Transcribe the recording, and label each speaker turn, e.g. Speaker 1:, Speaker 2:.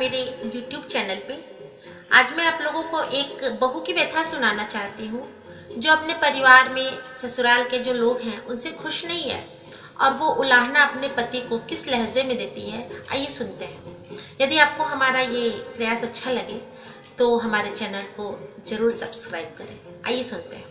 Speaker 1: मेरे YouTube channel पे। आज मैं आप लोगों को एक बहू की व्यथा सुनाना चाहती हूँ जो अपने परिवार में ससुराल के जो लोग हैं उनसे खुश नहीं है और वो उलाहना अपने पति को किस लहजे में देती है। आइए सुनते हैं। यदि आपको हमारा ये प्रयास अच्छा लगे तो हमारे चैनल को जरूर सब्सक्राइब करें। आइए सुनते हैं।